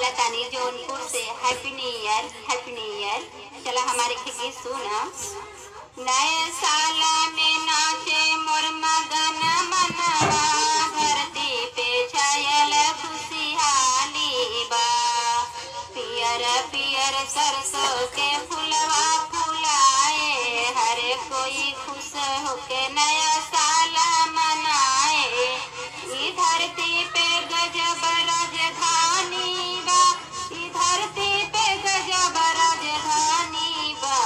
लतानी जौनपुर से happy new year, happy new year. चला हमारे के गीत सुना। नए साल में नाचे मोर मगन मनवा, धरती पे छायल खुशहाली बा। पियर पियर सरसों के फुलवा फुलाए, हर कोई खुश होके नया साल मनाए। ई धरती पे गजब राजधानी बा, ई धरती पे गजब राजधानी बा।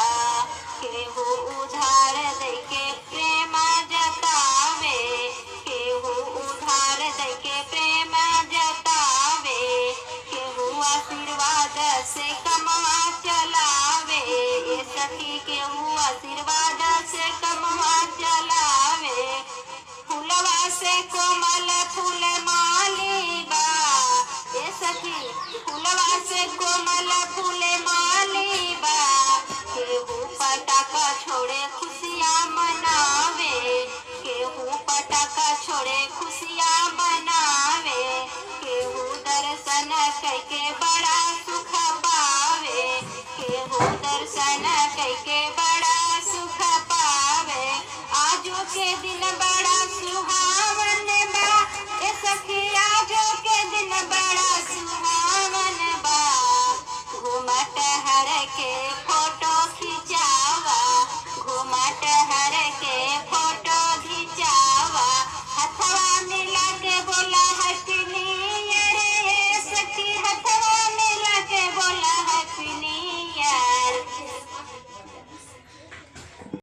केहू उधार देके प्रेम जतावे, केहू उधार देके प्रेम जतावे, केहू आशीर्वाद से कमवा चलावे। ये सखी केहू आशीर्वाद से कमवा चलावे। फूलवा से कोमल फूल माली बा, ये सखी फूलवा से कोमल फूल